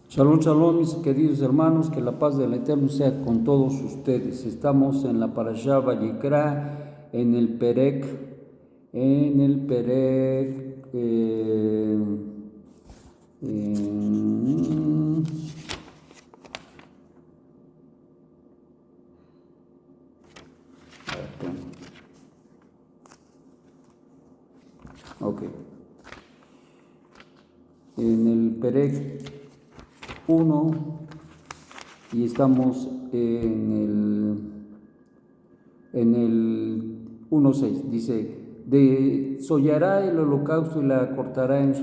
Shalom, shalom, mis queridos hermanos, que la paz del Eterno sea con todos ustedes. Estamos en la Parashá Vayikra, en el Perek, eh, ok, en el Perek 1 y estamos en el 1.6. Dice: desollará el holocausto y la cortará en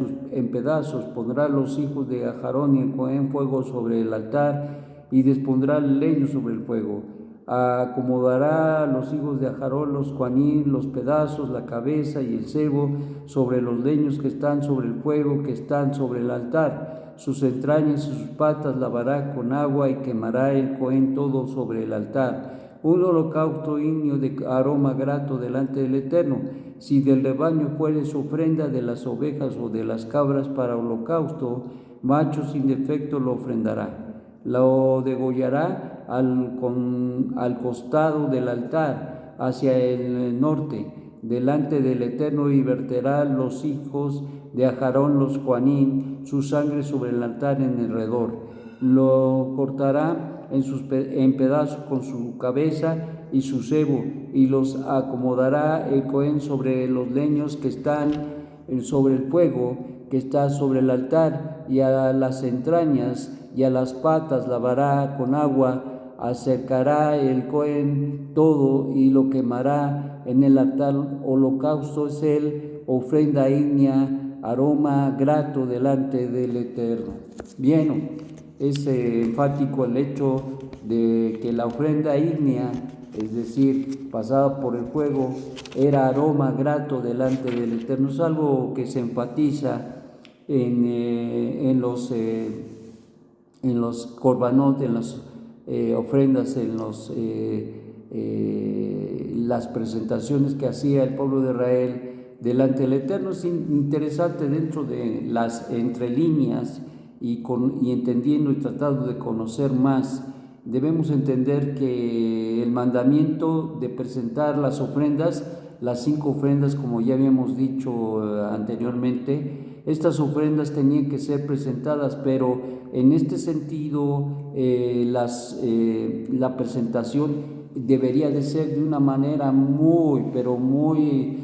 pedazos, pondrá los hijos de Aarón y el Cohen fuego sobre el altar y despondrá el leño sobre el fuego. Acomodará a los hijos de Aarón, los Coanín, los pedazos, la cabeza y el cebo sobre los leños que están sobre el fuego, que están sobre el altar. Sus entrañas y sus patas lavará con agua y quemará el Cohen todo sobre el altar. Un holocausto ígneo de aroma grato delante del Eterno. Si del rebaño fuere su ofrenda de las ovejas o de las cabras para holocausto, macho sin defecto lo ofrendará. Lo degollará al costado del altar, hacia el norte, delante del Eterno, y verterá los hijos de Aarón, los Coanín, su sangre sobre el altar en alrededor. Lo cortará en pedazos con su cabeza y su cebo, y los acomodará el Cohen sobre los leños que están sobre el fuego, que está sobre el altar, y a las entrañas y a las patas lavará con agua, acercará el Cohen todo y lo quemará en el altar. Holocausto es él, ofrenda ígnea, aroma grato delante del Eterno. Bien, es enfático el hecho de que la ofrenda ígnea, es decir, pasada por el fuego, era aroma grato delante del Eterno. Es algo que se enfatiza en los korbanot, en las ofrendas, en las presentaciones que hacía el pueblo de Israel delante del Eterno. Es interesante, dentro de las entrelíneas y entendiendo y tratando de conocer más, debemos entender que el mandamiento de presentar las ofrendas, las 5 ofrendas, como ya habíamos dicho anteriormente, estas ofrendas tenían que ser presentadas, pero en este sentido la presentación debería de ser de una manera muy, pero muy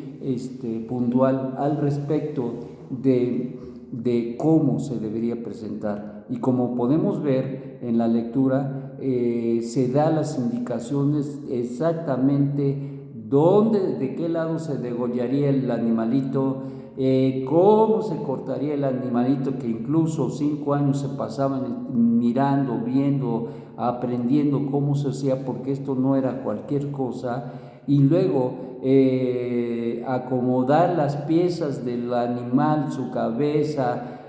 puntual al respecto de cómo se debería presentar. Y como podemos ver en la lectura, se da las indicaciones exactamente dónde, de qué lado se degollaría el animalito, cómo se cortaría el animalito, que incluso 5 años se pasaban mirando, viendo, aprendiendo cómo se hacía, porque esto no era cualquier cosa. Y luego acomodar las piezas del animal, su cabeza,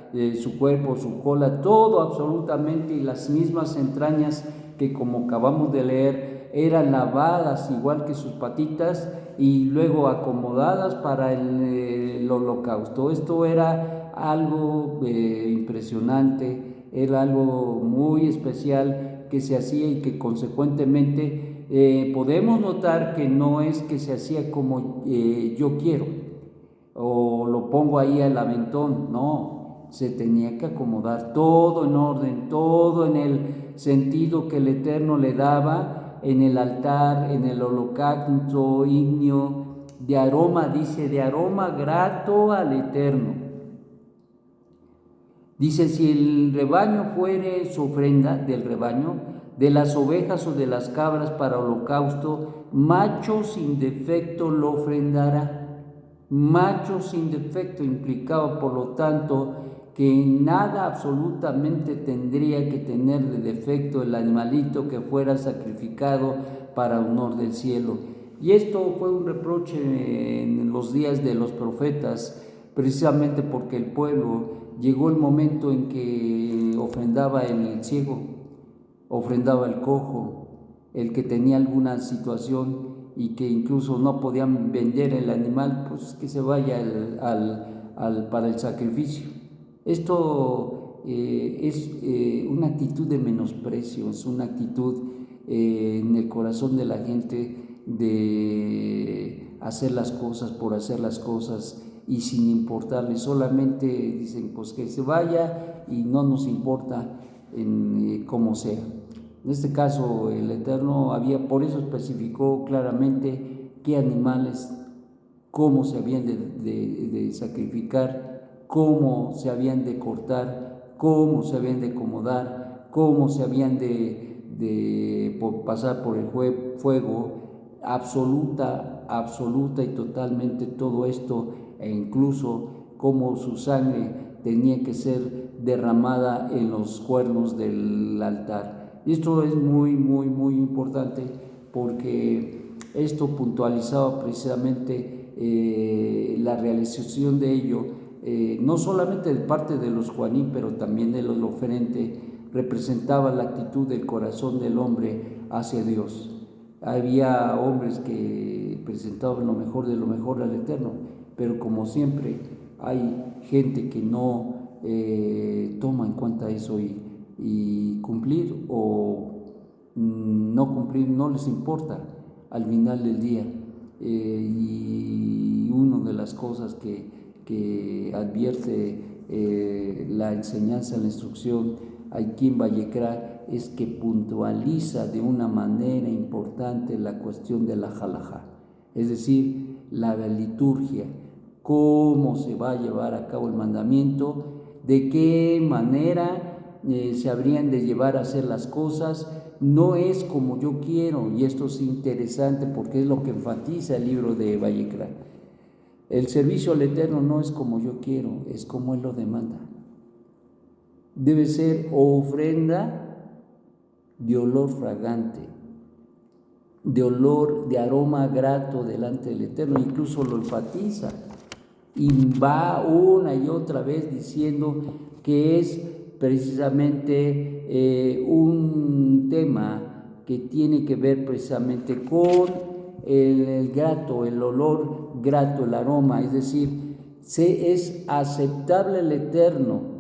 su cuerpo, su cola, todo absolutamente, y las mismas entrañas que, como acabamos de leer, eran lavadas igual que sus patitas y luego acomodadas para el holocausto. Esto era algo impresionante, era algo muy especial que se hacía, y que consecuentemente podemos notar que no es que se hacía como yo quiero o lo pongo ahí al aventón. No, se tenía que acomodar todo en orden, todo en el sentido que el Eterno le daba en el altar, en el holocausto ígneo, de aroma, dice, de aroma grato al Eterno. Dice: si el rebaño fuere su ofrenda del rebaño, de las ovejas o de las cabras para holocausto, macho sin defecto lo ofrendará. Macho sin defecto implicaba, por lo tanto, que nada absolutamente tendría que tener de defecto el animalito que fuera sacrificado para honor del cielo. Y esto fue un reproche en los días de los profetas, precisamente porque el pueblo llegó el momento en que ofrendaba el ciego, ofrendaba el cojo, el que tenía alguna situación y que incluso no podían vender el animal, pues que se vaya para el sacrificio. Esto es una actitud de menosprecio, es una actitud en el corazón de la gente de hacer las cosas por hacer las cosas y sin importarle, solamente dicen pues que se vaya y no nos importa cómo sea. En este caso el Eterno por eso especificó claramente qué animales, cómo se habían de sacrificar, cómo se habían de cortar, cómo se habían de acomodar, cómo se habían de pasar por el fuego, absoluta y totalmente todo esto, e incluso cómo su sangre tenía que ser derramada en los cuernos del altar. Y esto es muy, muy, muy importante porque esto puntualizaba precisamente la realización de ello, no solamente de parte de los Juaní, pero también de los oferentes, representaba la actitud del corazón del hombre hacia Dios. Había hombres que presentaban lo mejor de lo mejor al Eterno, pero como siempre hay gente que no toma en cuenta eso y cumplir o no cumplir no les importa al final del día. Y una de las cosas que advierte la enseñanza, la instrucción aquí en Vallecra es que puntualiza de una manera importante la cuestión de la halajá, es decir, la liturgia, cómo se va a llevar a cabo el mandamiento, de qué manera se habrían de llevar a hacer las cosas. No es como yo quiero, y esto es interesante porque es lo que enfatiza el libro de Vallecra. El servicio al Eterno no es como yo quiero, es como Él lo demanda. Debe ser ofrenda de olor fragante, de aroma grato delante del Eterno, incluso lo enfatiza y va una y otra vez diciendo que es precisamente un tema que tiene que ver precisamente con el grato, el olor grato, el aroma, es decir, es aceptable al Eterno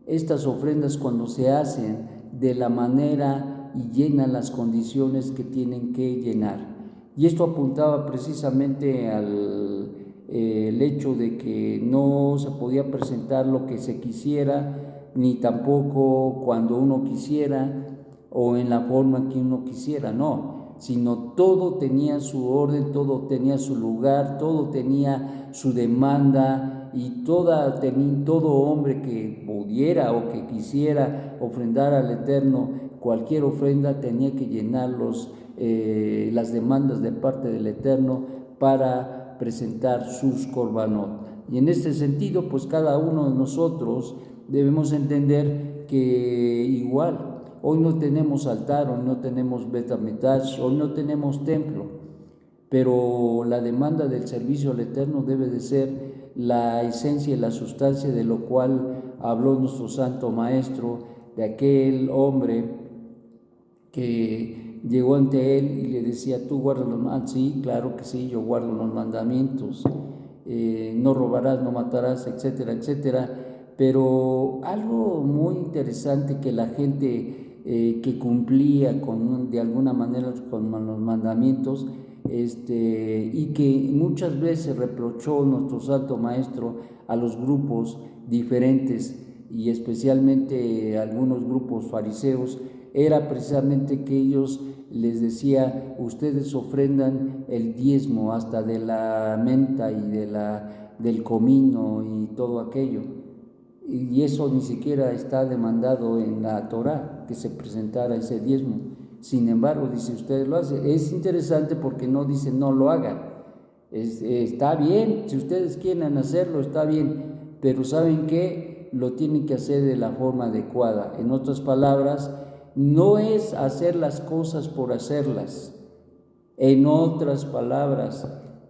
estas ofrendas cuando se hacen de la manera y llenan las condiciones que tienen que llenar. Y esto apuntaba precisamente al hecho de que no se podía presentar lo que se quisiera, ni tampoco cuando uno quisiera o en la forma que uno quisiera, no, sino todo tenía su orden, todo tenía su lugar, todo tenía su demanda, y todo hombre que pudiera o que quisiera ofrendar al Eterno cualquier ofrenda tenía que llenar las demandas de parte del Eterno para presentar sus korbanot. Y en este sentido, pues cada uno de nosotros debemos entender que igual, hoy no tenemos altar, hoy no tenemos Bet HaMikdash, hoy no tenemos templo, pero la demanda del servicio al Eterno debe de ser la esencia y la sustancia de lo cual habló nuestro Santo Maestro, de aquel hombre que llegó ante él y le decía, ¿tú guardas los mandamientos? Sí, claro que sí, yo guardo los mandamientos, no robarás, no matarás, etcétera, etcétera. Pero algo muy interesante que la gente que cumplía de alguna manera con los mandamientos, y que muchas veces reprochó nuestro Santo Maestro a los grupos diferentes y especialmente a algunos grupos fariseos, era precisamente que ellos les decía, ustedes ofrendan el diezmo hasta de la menta y del comino y todo aquello, y eso ni siquiera está demandado en la Torá, que se presentara ese diezmo. Sin embargo, dice, ustedes lo hacen. Es interesante porque no dice no lo hagan. Está bien, si ustedes quieren hacerlo, está bien, pero ¿saben qué? Lo tienen que hacer de la forma adecuada. En otras palabras, no es hacer las cosas por hacerlas. En otras palabras,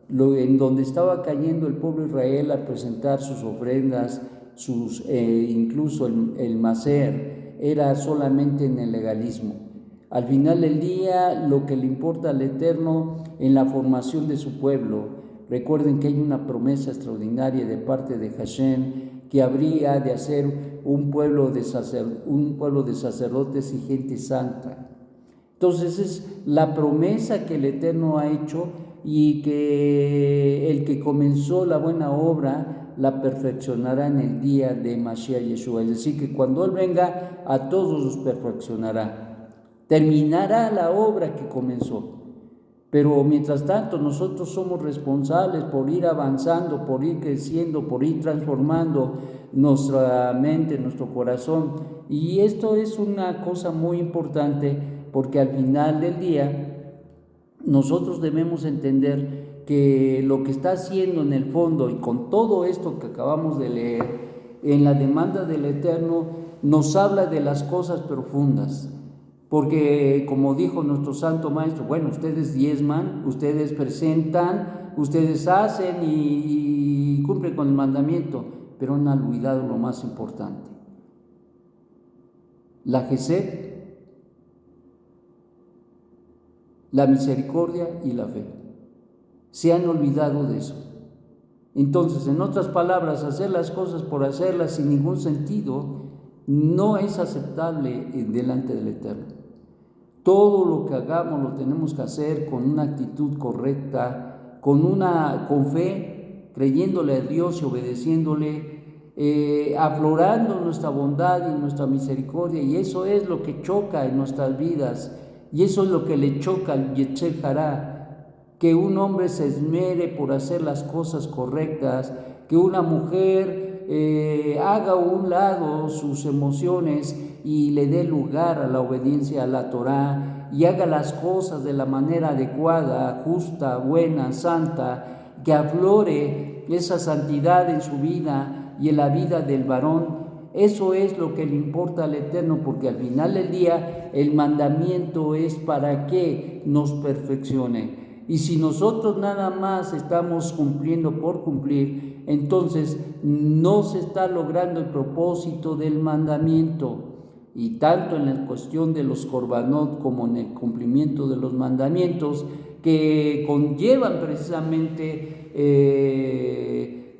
en donde estaba cayendo el pueblo de Israel a presentar sus ofrendas, incluso el macer, era solamente en el legalismo. Al final del día, lo que le importa al Eterno en la formación de su pueblo, recuerden que hay una promesa extraordinaria de parte de Hashem, que habría de hacer un pueblo de sacerdotes y gente santa. Entonces es la promesa que el Eterno ha hecho, y que el que comenzó la buena obra la perfeccionará en el día de Mashiach Yeshua. Es decir, que cuando Él venga, a todos los perfeccionará, terminará la obra que comenzó. Pero mientras tanto nosotros somos responsables por ir avanzando, por ir creciendo, por ir transformando nuestra mente, nuestro corazón. Y esto es una cosa muy importante, porque al final del día nosotros debemos entender que lo que está haciendo en el fondo, y con todo esto que acabamos de leer, en la demanda del Eterno, nos habla de las cosas profundas. Porque como dijo nuestro Santo Maestro, bueno, ustedes diezman, ustedes presentan, ustedes hacen y cumplen con el mandamiento, pero han olvidado lo más importante: la Gesed, la misericordia y la fe. Se han olvidado de eso. Entonces, en otras palabras, hacer las cosas por hacerlas sin ningún sentido no es aceptable delante del Eterno. Todo lo que hagamos lo tenemos que hacer con una actitud correcta, con fe, creyéndole a Dios y obedeciéndole, aflorando nuestra bondad y nuestra misericordia. Y eso es lo que choca en nuestras vidas, y eso es lo que le choca al Yetzer Hará, que un hombre se esmere por hacer las cosas correctas, que una mujer haga a un lado sus emociones y le dé lugar a la obediencia a la Torá, y haga las cosas de la manera adecuada, justa, buena, santa, que aflore esa santidad en su vida y en la vida del varón. Eso es lo que le importa al Eterno, porque al final del día el mandamiento es para que nos perfeccione. Y si nosotros nada más estamos cumpliendo por cumplir, entonces no se está logrando el propósito del mandamiento. Y tanto en la cuestión de los korbanot como en el cumplimiento de los mandamientos, que conllevan precisamente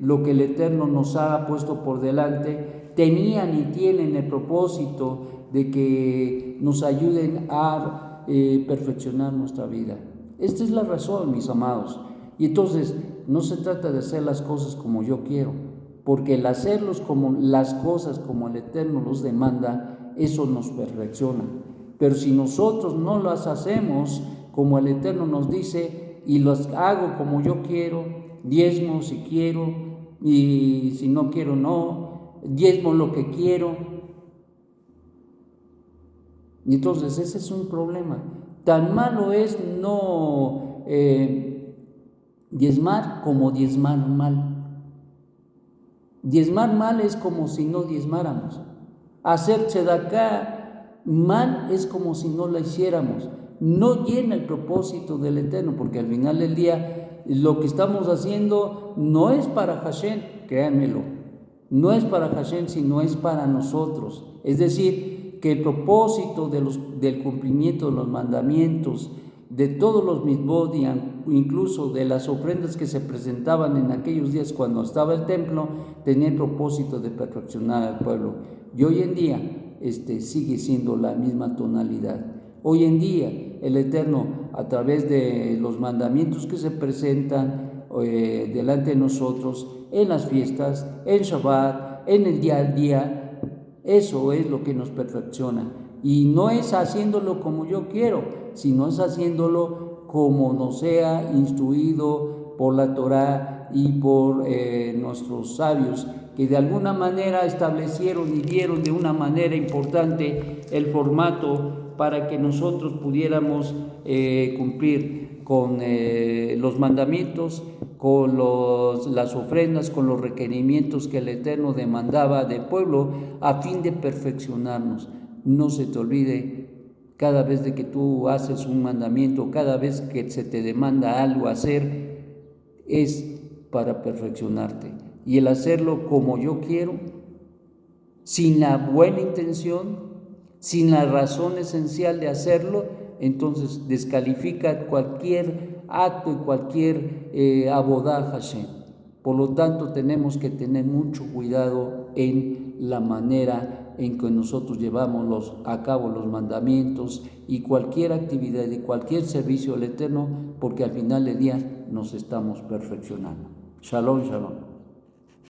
lo que el Eterno nos ha puesto por delante, tenían y tienen el propósito de que nos ayuden a perfeccionar nuestra vida. Esta es la razón, mis amados. Y entonces no se trata de hacer las cosas como yo quiero, porque el hacerlos como las cosas como el Eterno los demanda, eso nos perfecciona. Pero si nosotros no las hacemos como el Eterno nos dice, y las hago como yo quiero, diezmo si quiero, y si no quiero no, diezmo lo que quiero, y entonces ese es un problema. Tan malo es no diezmar como diezmar mal. Diezmar mal es como si no diezmáramos. Hacer tzedaká mal es como si no la hiciéramos. No llena el propósito del Eterno, porque al final del día lo que estamos haciendo no es para Hashem, créanmelo, no es para Hashem, sino es para nosotros. Es decir, que el propósito del cumplimiento de los mandamientos, de todos los mitzvot, incluso de las ofrendas que se presentaban en aquellos días cuando estaba el templo, tenía el propósito de perfeccionar al pueblo. Y hoy en día sigue siendo la misma tonalidad. Hoy en día el Eterno, a través de los mandamientos que se presentan delante de nosotros, en las fiestas, en Shabbat, en el día al día, eso es lo que nos perfecciona. Y no es haciéndolo como yo quiero, sino es haciéndolo como nos sea instruido por la Torá y por nuestros sabios, que de alguna manera establecieron y dieron de una manera importante el formato para que nosotros pudiéramos cumplir con los mandamientos, con las ofrendas, con los requerimientos que el Eterno demandaba del pueblo a fin de perfeccionarnos. No se te olvide, cada vez de que tú haces un mandamiento, cada vez que se te demanda algo hacer, es para perfeccionarte. Y el hacerlo como yo quiero, sin la buena intención, sin la razón esencial de hacerlo, entonces descalifica cualquier acto y cualquier abodá Hashem. Por lo tanto, tenemos que tener mucho cuidado en la manera en que nosotros llevamos a cabo los mandamientos y cualquier actividad y cualquier servicio al Eterno, porque al final del día nos estamos perfeccionando. Shalom, shalom.